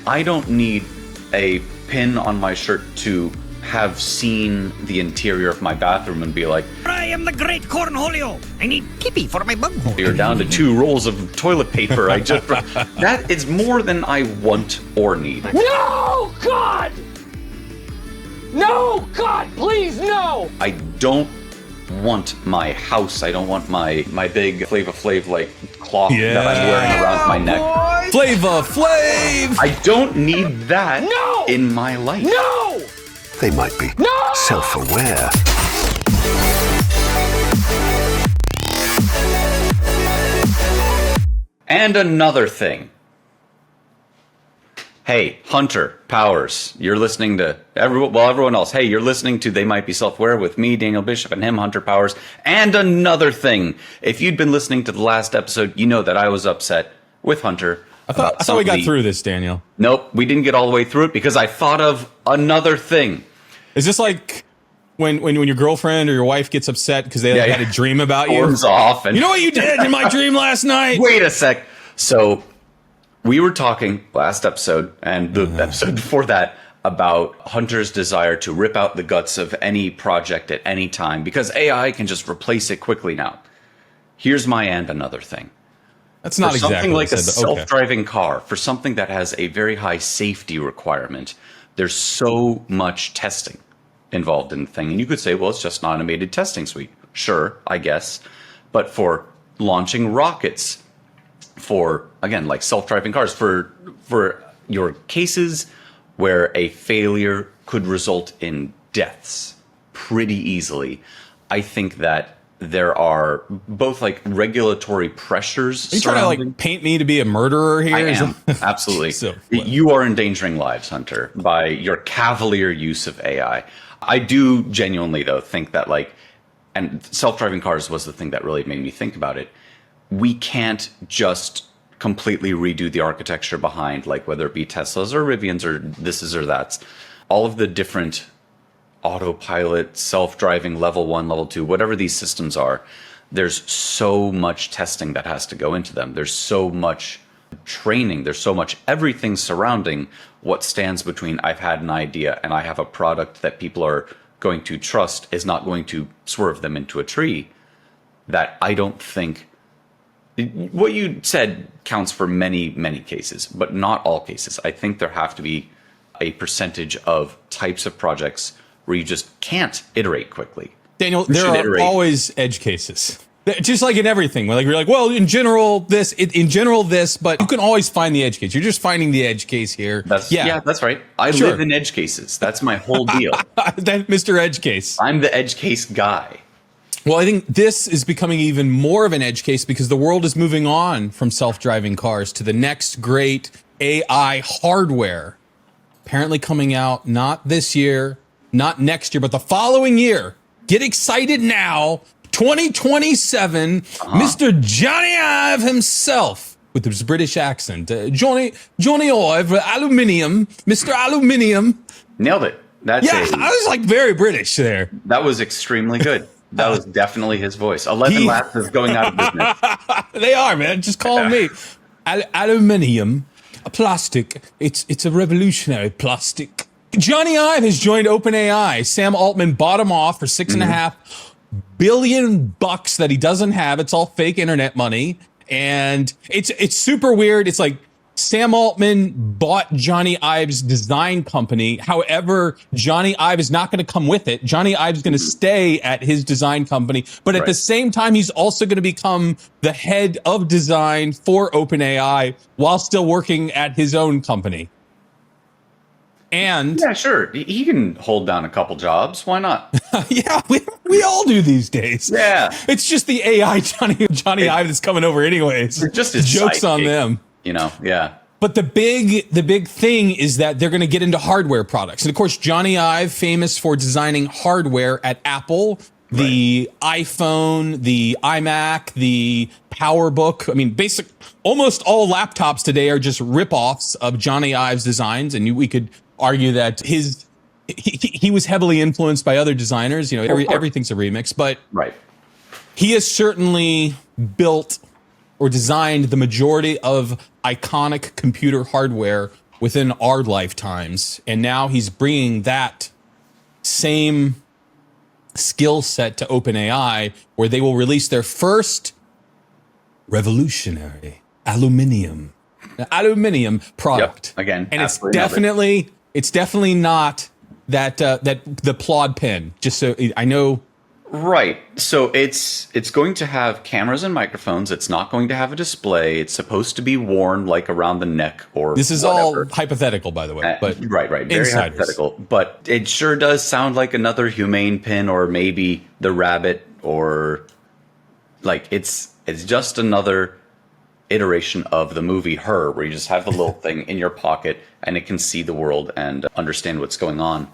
I don't need a pin on my shirt to have seen the interior of my bathroom and be like, I am the great Cornholio. I need pee-pee for my bunghole. you're down to 2 rolls of toilet paper. That is more than I want or need. No, God! No, God, please, no! I don't want my house. I don't want my big Flava Flav like cloth that I'm wearing around my neck. Flava Flav! I don't need that in my life. No! They might be self-aware. And another thing. Hey, Hunter Powers, you're listening to everyone else. Hey, you're listening to They Might Be Self-Aware with me, Daniel Bishop, and him, Hunter Powers. And another thing. If you'd been listening to the last episode, you know that I was upset with Hunter. I thought we got through this, Daniel. Nope, we didn't get all the way through it because I thought of another thing. Is this like when your girlfriend or your wife gets upset because they had a dream about you? Storms off and you know what you did in my dream last night? Wait a sec. So we were talking last episode and the episode before that about Hunter's desire to rip out the guts of any project at any time because AI can just replace it quickly now. Here's my and another thing. That's not for exactly something like what I a said, but okay. self-driving car, for something that has a very high safety requirement, there's so much testing involved in the thing. And you could say, well, it's just an automated testing suite. Sure, I guess. But for launching rockets, for, again, like self-driving cars, for your cases where a failure could result in deaths pretty easily, I think that there are both like regulatory pressures. Are you trying to like paint me to be a murderer here? I am, absolutely. So, you are endangering lives, Hunter, by your cavalier use of AI. I do genuinely, though, think that like, and self-driving cars was the thing that really made me think about it. We can't just completely redo the architecture behind, like whether it be Teslas or Rivians or thises or that's, all of the different autopilot, self-driving, level 1, level 2, whatever these systems are, there's so much testing that has to go into them. There's so much training. There's so much everything surrounding what stands between I've had an idea and I have a product that people are going to trust is not going to swerve them into a tree, that I don't think what you said counts for many, many cases, but not all cases. I think there have to be a percentage of types of projects where you just can't iterate quickly. Daniel, there are always edge cases. Just like in everything. Like you're like, well, in general, this, but you can always find the edge case. You're just finding the edge case here. Yeah, that's right. I live in edge cases. That's my whole deal. That Mr. Edge Case. I'm the edge case guy. Well, I think this is becoming even more of an edge case because the world is moving on from self-driving cars to the next great AI hardware. Apparently coming out not this year, not next year, but the following year. Get excited now. 2027, Mr. Johnny Ive himself with his British accent. Johnny Ive, aluminium, Mr. Aluminium. Nailed it. I was like very British there. That was extremely good. That was definitely his voice. 11 Labs is going out of business. They are, man. Just call me. Aluminium, plastic. It's a revolutionary plastic. Johnny Ive has joined OpenAI. Sam Altman bought him off for $6.5 billion that he doesn't have. It's all fake internet money. And it's super weird. It's like Sam Altman bought Johnny Ive's design company. However, Johnny Ive is not going to come with it. Johnny Ive is going to stay at his design company. But at the same time, he's also going to become the head of design for OpenAI while still working at his own company. And yeah, sure. He can hold down a couple jobs. Why not? Yeah, we all do these days. Yeah. It's just the AI Johnny Ive that's coming over anyways. Just his jokes on them. You know, yeah. But the big thing is that they're going to get into hardware products. And of course, Johnny Ive, famous for designing hardware at Apple, the iPhone, the iMac, the PowerBook. I mean, almost all laptops today are just ripoffs of Johnny Ive's designs. And we could argue that he was heavily influenced by other designers. You know, everything's a remix, but he has certainly built or designed the majority of iconic computer hardware within our lifetimes. And now he's bringing that same skill set to OpenAI, where they will release their first revolutionary aluminium product. Yep. Again, and it's definitely not that the Plod pen. Just so I know. Right. So it's going to have cameras and microphones. It's not going to have a display. It's supposed to be worn like around the neck or this is whatever. all hypothetical, by the way. But right. Very insiders. hypothetical. But it sure does sound like another Humane pin, or maybe the rabbit, or like it's just another iteration of the movie Her, where you just have the little thing in your pocket and it can see the world and understand what's going on.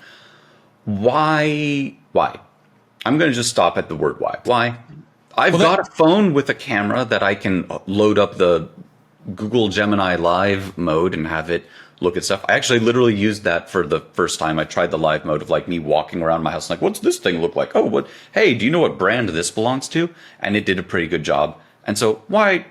Why? I'm going to just stop at the word why. Why? I've got a phone with a camera that I can load up the Google Gemini Live mode and have it look at stuff. I actually literally used that for the first time. I tried the live mode of like me walking around my house, like, what's this thing look like? Oh, what? Hey, do you know what brand this belongs to? And it did a pretty good job. And so why?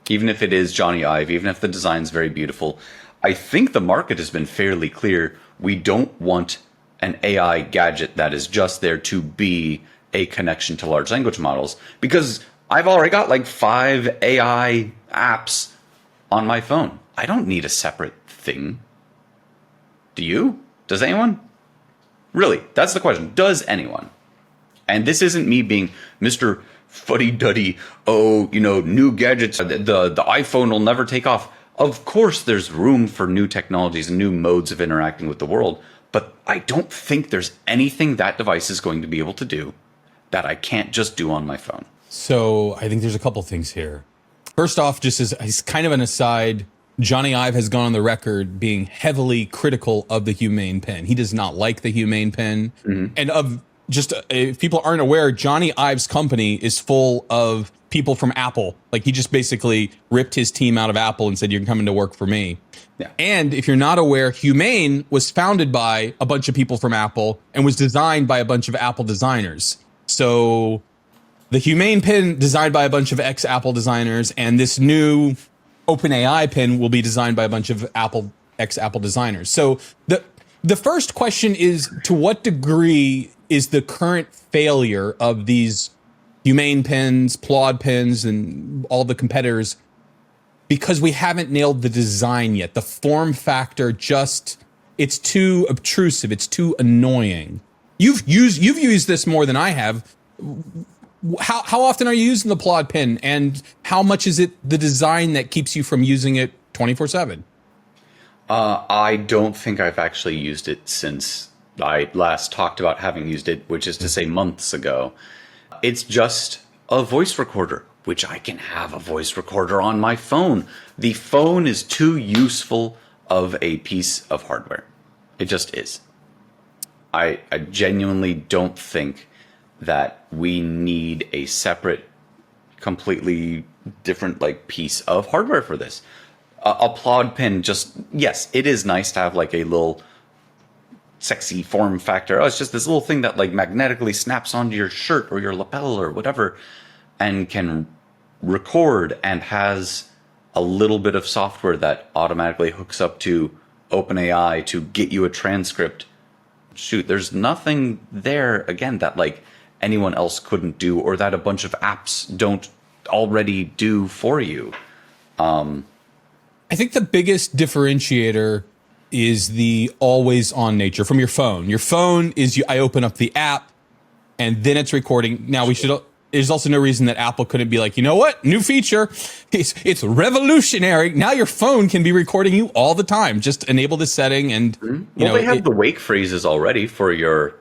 Even if it is Johnny Ive, even if the design's very beautiful, I think the market has been fairly clear. We don't want an AI gadget that is just there to be a connection to large language models, because I've already got like 5 AI apps on my phone. I don't need a separate thing. Do you? Does anyone? Really, that's the question. Does anyone? And this isn't me being Mr. Fuddy-duddy, new gadgets, the iPhone will never take off. Of course, there's room for new technologies and new modes of interacting with the world, but I don't think there's anything that device is going to be able to do that I can't just do on my phone. So I think there's a couple things here. First off, just as kind of an aside, Johnny Ive has gone on the record being heavily critical of the Humane pen. He does not like the Humane pen. Mm-hmm. And if people aren't aware, Johnny Ive's company is full of people from Apple. Like, he just basically ripped his team out of Apple and said, you're coming to work for me. Yeah. And if you're not aware, Humane was founded by a bunch of people from Apple and was designed by a bunch of Apple designers. So the Humane pen designed by a bunch of ex-Apple designers, and this new OpenAI pen will be designed by a bunch of ex-Apple designers. So the first question is, to what degree is the current failure of these Humane pens, Plod pens, and all the competitors because we haven't nailed the design yet? The form factor it's too obtrusive. It's too annoying. You've used this more than I have. How often are you using the Plod pen, and how much is it the design that keeps you from using it 24/7? I don't think I've actually used it since I last talked about having used it, which is to say months ago. It's just a voice recorder, which I can have a voice recorder on my phone. The phone is too useful of a piece of hardware. It just is. I genuinely don't think that we need a separate, completely different piece of hardware for this. A Plod pen, yes, it is nice to have like a little sexy form factor. Oh, it's just this little thing that magnetically snaps onto your shirt or your lapel or whatever, and can record, and has a little bit of software that automatically hooks up to OpenAI to get you a transcript. Shoot, there's nothing there, again, that anyone else couldn't do, or that a bunch of apps don't already do for you. I think the biggest differentiator is the always on nature from your phone. Your phone is, I open up the app and then it's recording. Now there's also no reason that Apple couldn't be like, you know what? New feature. It's revolutionary. Now your phone can be recording you all the time. Just enable the setting and, they have the wake phrases already for your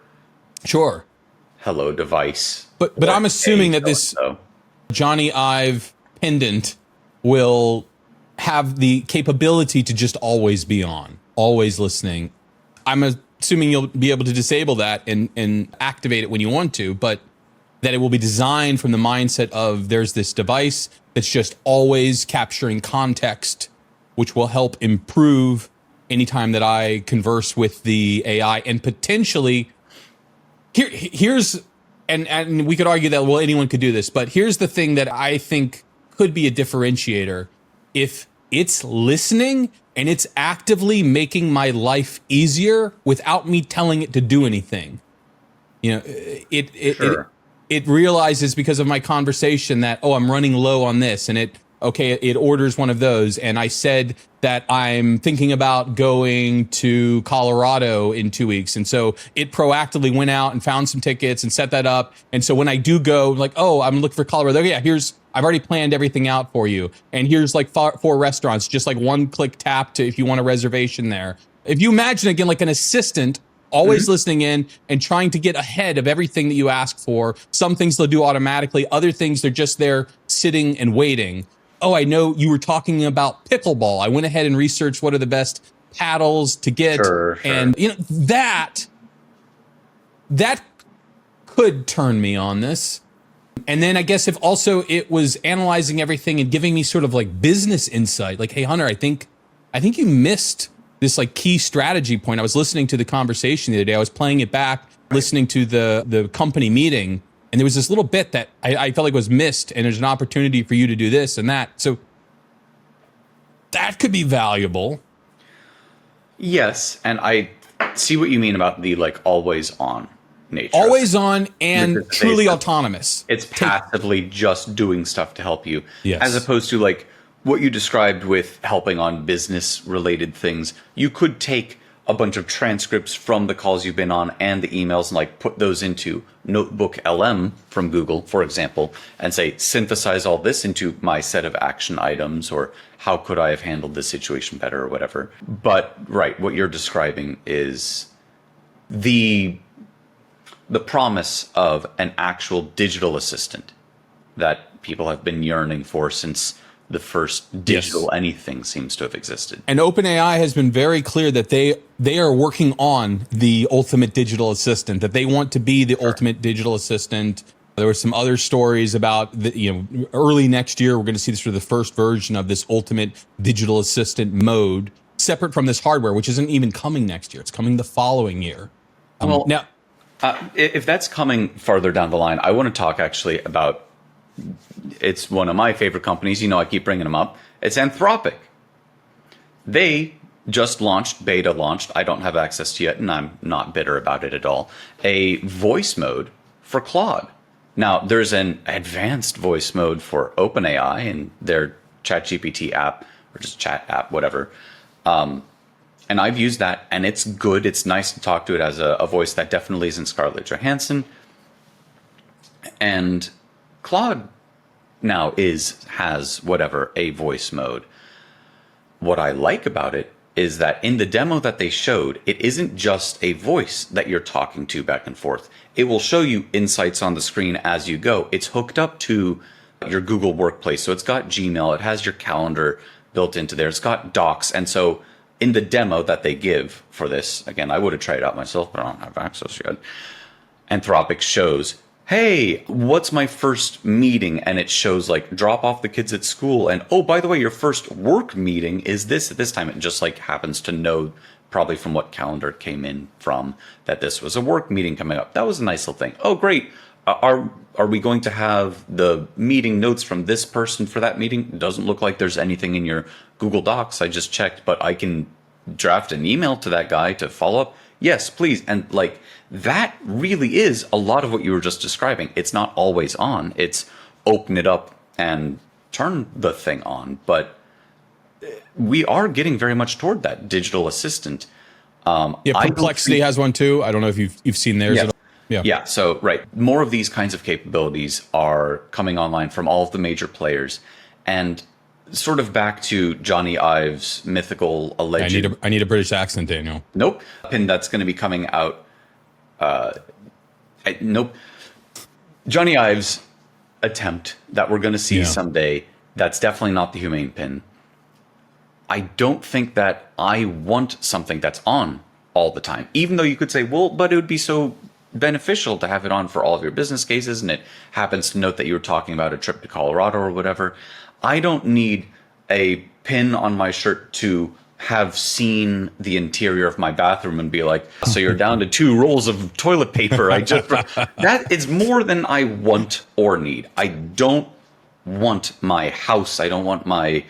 hello device. But I'm assuming that this Johnny Ive pendant will have the capability to just always be on, always listening. I'm assuming you'll be able to disable that and activate it when you want to, but that it will be designed from the mindset of there's this device that's just always capturing context, which will help improve anytime that I converse with the AI. And potentially, here's we could argue that, anyone could do this, but here's the thing that I think could be a differentiator. If it's listening and it's actively making my life easier without me telling it to do anything. You know, it realizes because of my conversation that, oh, I'm running low on this, and it orders one of those. And I said that I'm thinking about going to Colorado in 2 weeks. And so it proactively went out and found some tickets and set that up. And so when I do go, like, oh, I'm looking for Colorado. Yeah, I've already planned everything out for you. And here's like four restaurants, just like one click tap to if you want a reservation there. If you imagine, again, like an assistant always listening in and trying to get ahead of everything that you ask for. Some things they'll do automatically. Other things, they're just there sitting and waiting. Oh, I know you were talking about pickleball. I went ahead and researched what are the best paddles to get. Sure. And you know, that could turn me on this. And then I guess if also it was analyzing everything and giving me sort of like business insight, like, hey, Hunter, I think you missed this like key strategy point. I was listening to the conversation the other day. I was playing it back, listening to the company meeting, and there was this little bit that I felt like was missed, and there's an opportunity for you to do this and that. So that could be valuable. Yes, and I see what you mean about the like always on nature. Always on and Because truly autonomous. It's passively just doing stuff to help you, Yes. as opposed to like what you described with helping on business related things. You could take a bunch of transcripts from the calls you've been on and the emails and like put those into Notebook LM from Google, for example, and say, synthesize all this into my set of action items, or how could I have handled this situation better, or whatever. But right, what you're describing is the promise of an actual digital assistant that people have been yearning for since the first digital anything seems to have existed. And OpenAI has been very clear that they are working on the ultimate digital assistant, that they want to be the ultimate digital assistant. There were some other stories about early next year, we're going to see this for the first version of this ultimate digital assistant mode, separate from this hardware, which isn't even coming next year. It's coming the following year. Now, if that's coming farther down the line, I want to talk actually about, it's one of my favorite companies. I keep bringing them up. It's Anthropic. They just beta launched. I don't have access to it, and I'm not bitter about it at all. A voice mode for Claude. Now, there's an advanced voice mode for OpenAI and their ChatGPT app, or just chat app, whatever. And I've used that, and it's good. It's nice to talk to it as a voice that definitely isn't Scarlett Johansson. And Claude now has a voice mode. What I like about it is that in the demo that they showed, it isn't just a voice that you're talking to back and forth. It will show you insights on the screen as you go. It's hooked up to your Google Workplace. So it's got Gmail. It has your calendar built into there. It's got Docs. And so in the demo that they give for this, again, I would have tried it out myself, but I don't have access yet. Anthropic shows, hey, what's my first meeting? And it shows like drop off the kids at school. And oh, by the way, your first work meeting is this at this time. It just like happens to know, probably from what calendar it came in from, that this was a work meeting coming up. That was a nice little thing. Oh, great. Are we going to have the meeting notes from this person for that meeting? It doesn't look like there's anything in your Google Docs. I just checked, but I can draft an email to that guy to follow up. Yes, please. And like, that really is a lot of what you were just describing. It's not always on. It's open it up and turn the thing on. But we are getting very much toward that digital assistant. Perplexity has one too. I don't know if you've seen theirs at all. Yeah. So, right. More of these kinds of capabilities are coming online from all of the major players. And sort of back to Johnny Ive's mythical alleged... I need a British accent, Daniel. Nope. Pin that's going to be coming out. Nope. Johnny Ive's attempt that we're going to see someday, that's definitely not the Humane pin. I don't think that I want something that's on all the time. Even though you could say, well, but it would be so beneficial to have it on for all of your business cases, and it happens to note that you were talking about a trip to Colorado or whatever. I don't need a pin on my shirt to have seen the interior of my bathroom and be like, so you're down to 2 rolls of toilet paper. That is more than I want or need. I don't want my house. I don't want my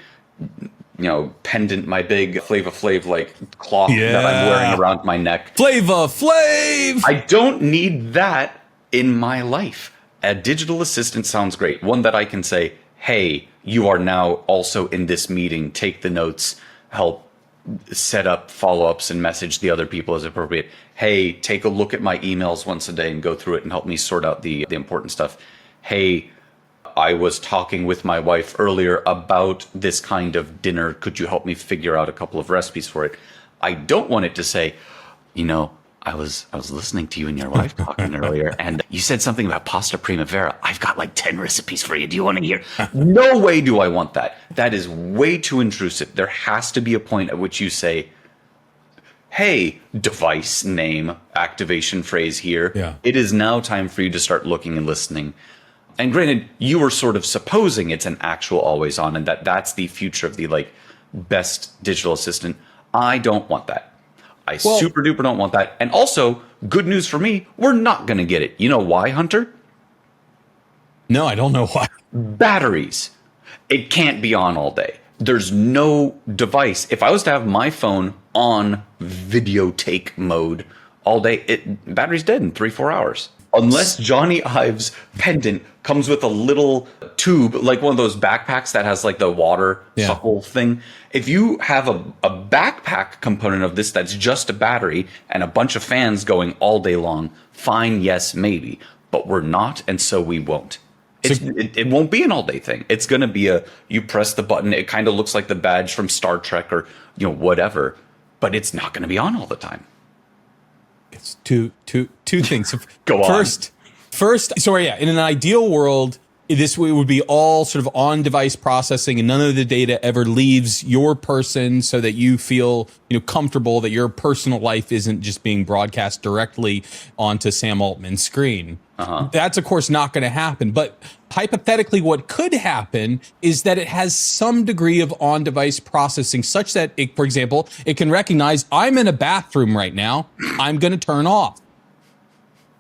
pendant, my big Flava Flav like cloth that I'm wearing around my neck. Flava Flav! I don't need that in my life. A digital assistant sounds great. One that I can say, hey, you are now also in this meeting. Take the notes, help set up follow-ups and message the other people as appropriate. Hey, take a look at my emails once a day and go through it and help me sort out the important stuff. Hey, I was talking with my wife earlier about this kind of dinner. Could you help me figure out a couple of recipes for it? I don't want it to say, I was listening to you and your wife talking earlier, and you said something about pasta primavera. I've got like 10 recipes for you. Do you want to hear? No way do I want that. That is way too intrusive. There has to be a point at which you say, hey, device name, activation phrase here. Yeah. It is now time for you to start looking and listening. And granted, you were sort of supposing it's an actual always on and that's the future of the like best digital assistant. I don't want that. I super duper don't want that. And also, good news for me, we're not going to get it. You know why, Hunter? No, I don't know why. Batteries. It can't be on all day. There's no device. If I was to have my phone on videotake mode all day, battery's dead in 3-4 hours. Unless Johnny Ive's pendant comes with a little tube, like one of those backpacks that has like the water suckle thing. If you have a backpack component of this that's just a battery and a bunch of fans going all day long, fine, yes, maybe. But we're not, and so we won't. It won't be an all-day thing. It's going to be you press the button, it kind of looks like the badge from Star Trek or whatever, but it's not going to be on all the time. It's two things. Go on. First, in an ideal world, this would be all sort of on-device processing, and none of the data ever leaves your person, so that you feel comfortable that your personal life isn't just being broadcast directly onto Sam Altman's screen. That's of course not going to happen. But hypothetically, what could happen is that it has some degree of on-device processing, such that, for example, it can recognize I'm in a bathroom right now. I'm going to turn off.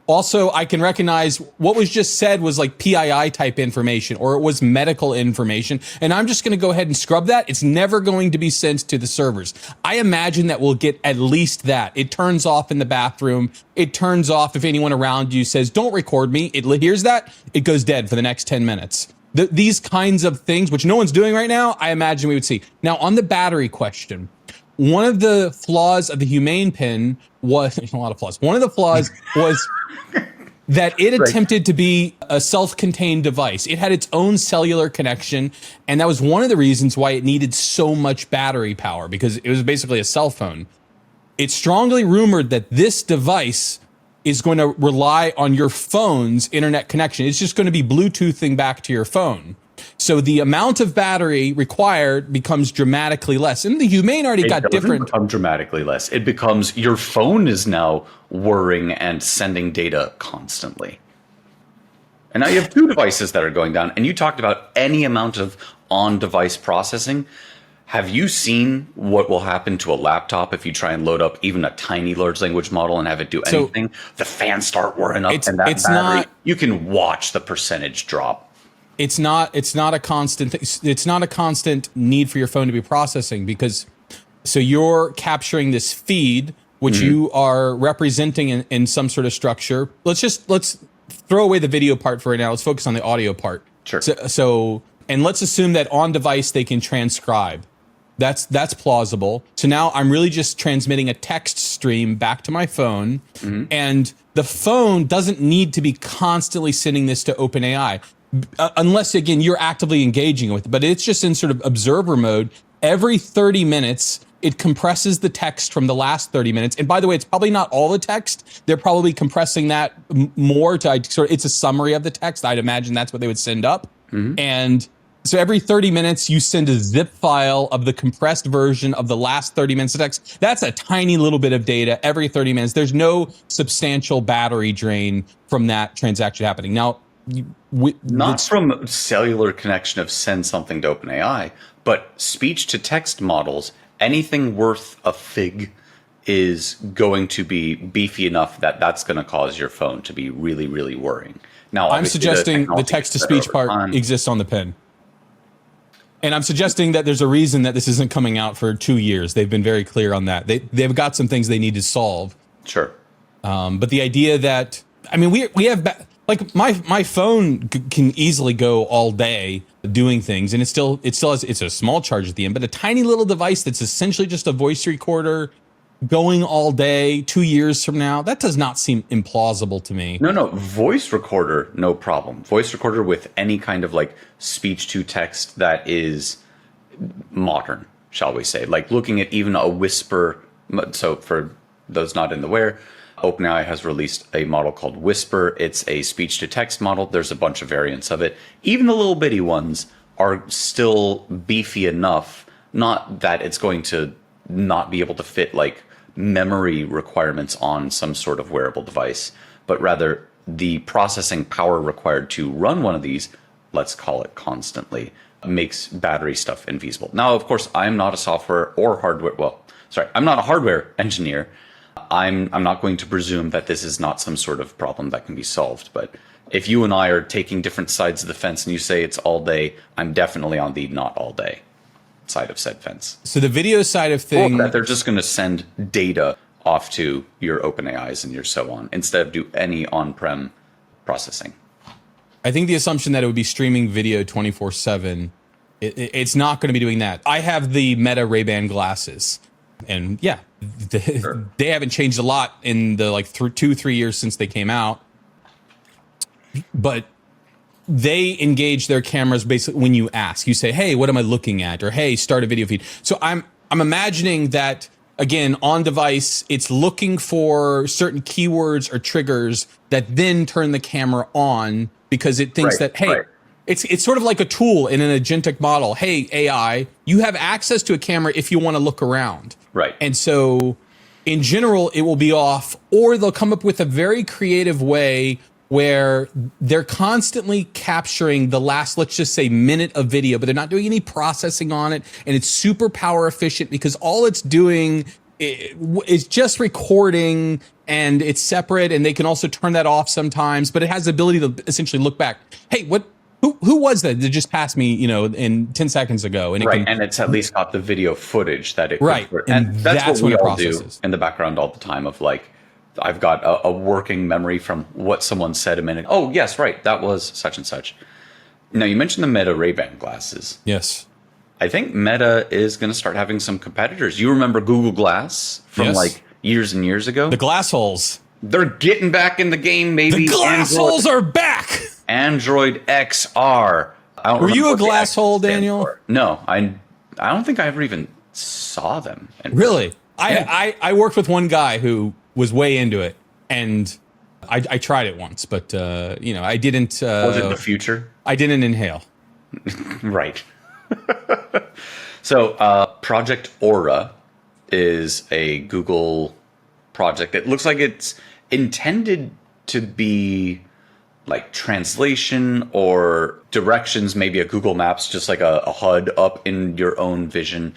Also, I can recognize what was just said was like PII type information, or it was medical information, and I'm just going to go ahead and scrub that. It's never going to be sent to the servers. I imagine that we'll get at least that. It turns off in the bathroom. It turns off if anyone around you says, don't record me. It hears that. It goes dead for the next 10 minutes. These kinds of things, which no one's doing right now, I imagine we would see. Now, on the battery question, one of the flaws of the Humane pin was a lot of flaws. One of the flaws was that it attempted to be a self-contained device. It had its own cellular connection, and that was one of the reasons why it needed so much battery power, because it was basically a cell phone. It's strongly rumored that this device is going to rely on your phone's internet connection. It's just going to be Bluetoothing back to your phone. So the amount of battery required becomes dramatically less. And the Humane already got different. It become dramatically less. It becomes your phone is now whirring and sending data constantly. And now you have two devices that are going down. And you talked about any amount of on-device processing. Have you seen what will happen to a laptop if you try and load up even a tiny large language model and have it do anything? The fans start whirring up, and that battery, you can watch the percentage drop. It's not a constant it's not a constant need for your phone to be processing, because so you're capturing this feed, which you are representing in some sort of structure. Let's throw away the video part for right now. Let's focus on the audio part. Sure. So and let's assume that on device they can transcribe. That's plausible. So now I'm really just transmitting a text stream back to my phone, and the phone doesn't need to be constantly sending this to OpenAI. Unless, again, you're actively engaging with it, but it's just in sort of observer mode. Every 30 minutes, it compresses the text from the last 30 minutes. And by the way, it's probably not all the text. They're probably compressing that more to it's a summary of the text. I'd imagine that's what they would send up. And so every 30 minutes, you send a zip file of the compressed version of the last 30 minutes of text. That's a tiny little bit of data every 30 minutes. There's no substantial battery drain from that transaction happening. Now, not from cellular connection of send something to OpenAI, but speech to text models, anything worth a fig is going to be beefy enough that that's going to cause your phone to be really, really worrying. Now, I'm suggesting the text to speech part exists on the pen. And I'm suggesting that there's a reason that this isn't coming out for 2 years. They've been very clear on that. They've got some things they need to solve. Sure. But the idea that, I mean, we have, like, my phone can easily go all day doing things, and it still has, it's a small charge at the end, but a tiny little device that's essentially just a voice recorder going all day 2 years from now, that does not seem implausible to me. No, voice recorder, no problem. Voice recorder with any kind of like speech to text that is modern, shall we say. Like looking at even a whisper. So for those not in the Wear, OpenAI has released a model called Whisper. It's a speech to text model. There's a bunch of variants of it. Even the little bitty ones are still beefy enough, not that it's going to not be able to fit like memory requirements on some sort of wearable device, but rather the processing power required to run one of these, let's call it constantly, makes battery stuff infeasible. Now, of course, I'm not a software or hardware, I'm not a hardware engineer. I'm not going to presume that this is not some sort of problem that can be solved, but if you and I are taking different sides of the fence and you say it's all day, I'm definitely on the not all day side of said fence. So the video side of things, that they're just going to send data off to your OpenAIs and your so on instead of do any on-prem processing. I think the assumption that it would be streaming video 24/7, it's not going to be doing that. I have the Meta Ray-Ban glasses, and yeah, they haven't changed a lot in the like 2-3 years since they came out, but they engage their cameras basically when you ask. You say, hey, what am I looking at? Or hey, start a video feed. So I'm imagining that, again, on device, it's looking for certain keywords or triggers that then turn the camera on because it thinks that, hey, it's sort of like a tool in an agentic model. Hey, AI, you have access to a camera if you want to look around. Right. And so in general, it will be off, or they'll come up with a very creative way where they're constantly capturing the last, let's just say, minute of video, but they're not doing any processing on it. And it's super power efficient because all it's doing is just recording, and it's separate. And they can also turn that off sometimes, but it has the ability to essentially look back. Hey, who was that just passed me, in 10 seconds ago? And and it's at least got the video footage that it could, and that's what we all do in the background all the time of like, I've got a working memory from what someone said a minute. Oh, yes, right. That was such and such. Now, you mentioned the Meta Ray-Ban glasses. Yes. I think Meta is going to start having some competitors. You remember Google Glass from like years and years ago? The glass holes. They're getting back in the game, maybe. The glass holes are back. Android XR. Were you a glass hole, Daniel? No, I don't think I ever even saw them. Really? I worked with one guy who was way into it, and I tried it once, but I didn't. Was it the future? I didn't inhale. Right. So Project Aura is a Google project. It looks like it's intended to be like translation or directions, maybe a Google Maps, just like a HUD up in your own vision.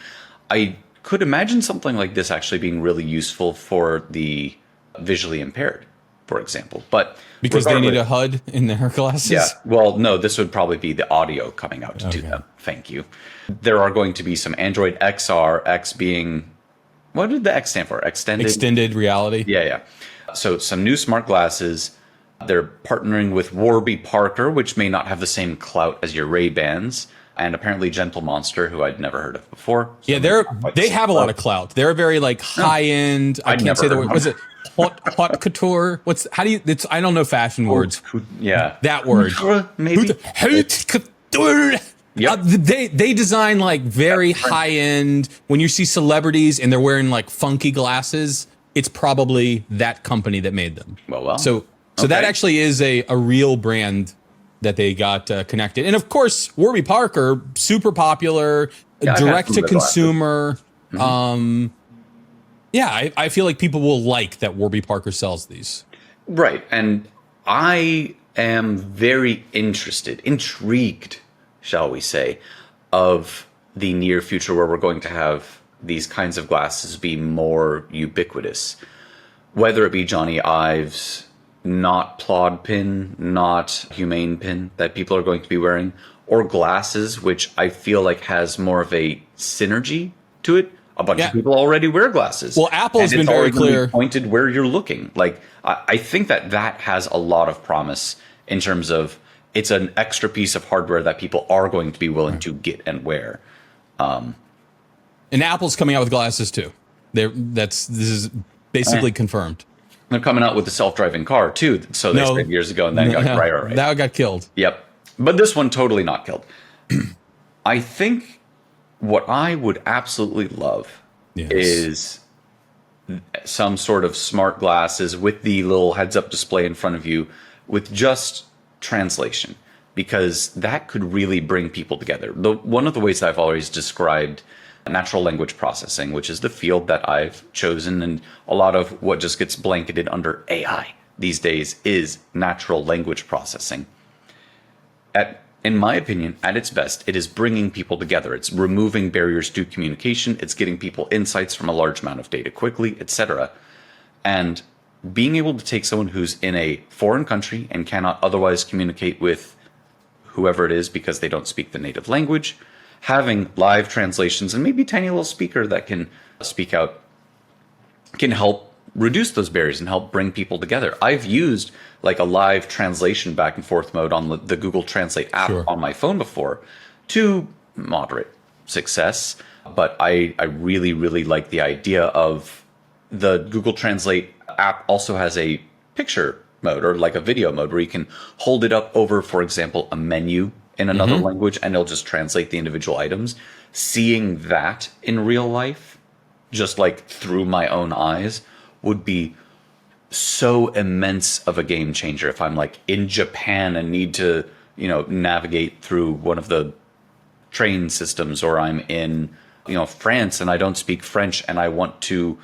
I could imagine something like this actually being really useful for the visually impaired, for example. But because they need a HUD in their glasses? Yeah. Well, no, this would probably be the audio coming out to them. Thank you. There are going to be some Android XR, X being, what did the X stand for? Extended reality. Yeah. So some new smart glasses. They're partnering with Warby Parker, which may not have the same clout as your Ray-Bans, and apparently Gentle Monster, who I'd never heard of before. So yeah, they have a lot of clout. They're very like high end. I can't say the word. Was it haute couture? I don't know fashion words. Yeah, that word. Maybe haute couture. Yep. They design like very high end. When you see celebrities and they're wearing like funky glasses, it's probably that company that made them. Well. So that actually is a real brand that they got connected. And of course, Warby Parker, super popular, direct to consumer. Mm-hmm. I feel like people will like that Warby Parker sells these. Right. And I am very intrigued, shall we say, of the near future where we're going to have these kinds of glasses be more ubiquitous. Whether it be Johnny Ive's not plod pin, not humane pin that people are going to be wearing, or glasses, which I feel like has more of a synergy to it. A bunch of people already wear glasses. Well, Apple's been very clear. Pointed where you're looking. Like, I think that has a lot of promise in terms of it's an extra piece of hardware that people are going to be willing to get and wear. And Apple's coming out with glasses too. This is basically confirmed. They're coming out with the self-driving car too. So they said years ago, and then right. That got killed. Yep. But this one totally not killed. I think what I would absolutely love is some sort of smart glasses with the little heads-up display in front of you with just translation, because that could really bring people together. One of the ways I've always described natural language processing, which is the field that I've chosen, and a lot of what just gets blanketed under AI these days is natural language processing. In my opinion, at its best, it is bringing people together. It's removing barriers to communication. It's getting people insights from a large amount of data quickly, etc. And being able to take someone who's in a foreign country and cannot otherwise communicate with whoever it is because they don't speak the native language, having live translations and maybe a tiny little speaker that can speak out can help reduce those barriers and help bring people together. I've used like a live translation back and forth mode on the Google Translate app on my phone before to moderate success. But I really, really like the idea of the Google Translate app also has a picture mode or like a video mode where you can hold it up over, for example, a menu in another language and it'll just translate the individual items. Seeing that in real life, just like through my own eyes, would be so immense of a game changer. If I'm like in Japan and need to, navigate through one of the train systems, or I'm in, France and I don't speak French and I want to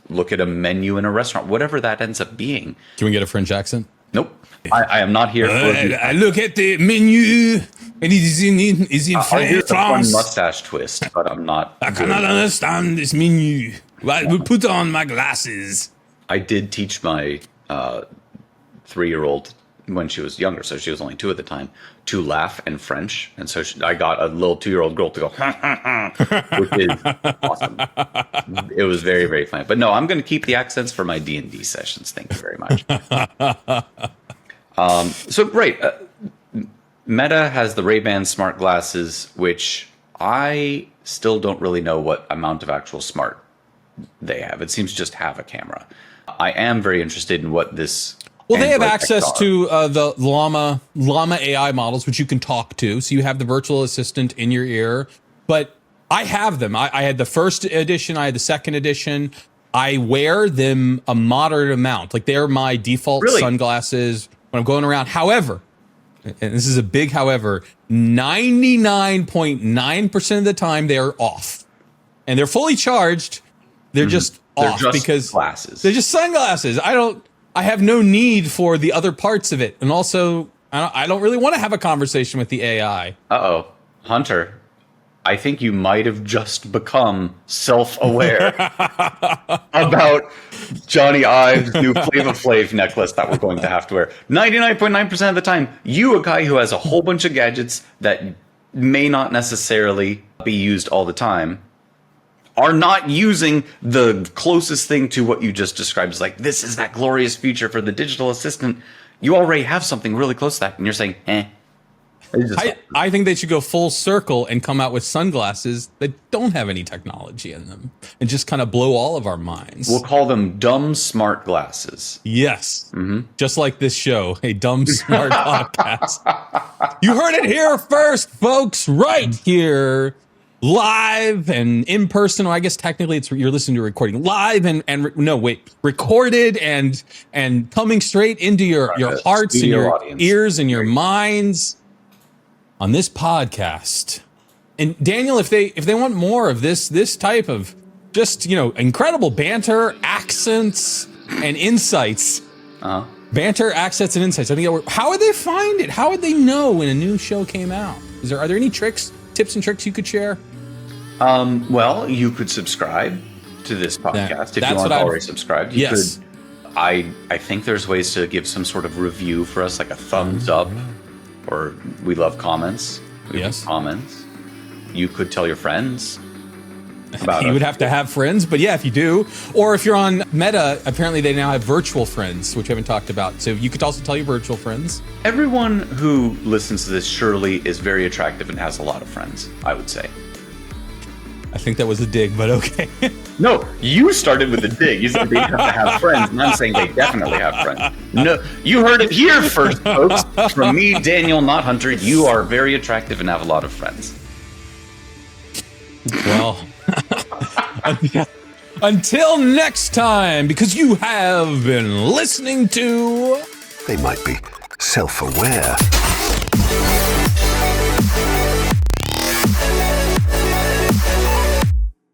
look at a menu in a restaurant, whatever that ends up being. Can we get a French accent? Nope. I am not here for I look at the menu and it is in France. A fun mustache twist, but I'm not. I cannot understand this menu. I will put on my glasses. I did teach my 3-year-old when she was younger, so she was only 2 at the time, to laugh in French. And so I got a little 2-year-old girl to go, which is awesome. It was very, very funny. But no, I'm going to keep the accents for my D&D sessions. Thank you very much. Meta has the Ray-Ban smart glasses, which I still don't really know what amount of actual smart they have. It seems to just have a camera. I am very interested in what this. Well, they have access to the Llama AI models, which you can talk to. So you have the virtual assistant in your ear. But I have them. I had the first edition. I had the second edition. I wear them a moderate amount. Like they're my default sunglasses when I'm going around. However, and this is a big however, 99.9% of the time they're off. And they're fully charged. They're just off because glasses. They're just sunglasses. I have no need for the other parts of it. And also, I don't really want to have a conversation with the AI. Hunter, I think you might have just become self-aware about Johnny Ive's new Flava Flav necklace that we're going to have to wear. 99.9% of the time, you, a guy who has a whole bunch of gadgets that may not necessarily be used all the time, are not using the closest thing to what you just described as like, this is that glorious future for the digital assistant. You already have something really close to that, and you're saying, I think they should go full circle and come out with sunglasses that don't have any technology in them and just kind of blow all of our minds. We'll call them dumb smart glasses. Yes. Just like this show, a dumb smart podcast. You heard it here first, folks, right here. Live and in person. Well, I guess technically you're listening to a recording. Live recorded and coming straight into your hearts and your ears and your minds on this podcast. And Daniel, if they want more of this type of just incredible banter, accents, and insights. Banter, accents, and insights. I think how would they find it? How would they know when a new show came out? Are there any tips and tricks you could share? Well, you could subscribe to this podcast if you aren't already subscribed. You could. I think there's ways to give some sort of review for us, like a thumbs up, or we love comments. Yes. Comments. You could tell your friends about You it. would have to have friends, but yeah, if you do, or if you're on Meta, apparently they now have virtual friends, which we haven't talked about. So you could also tell your virtual friends. Everyone who listens to this surely is very attractive and has a lot of friends, I would say. I think that was a dig, but okay. No, you started with the dig. You said they have to have friends, and I'm saying they definitely have friends. No, you heard it here first, folks. From me, Daniel, not Hunter. You are very attractive and have a lot of friends. Well, until next time, because you have been listening to... They might be self-aware.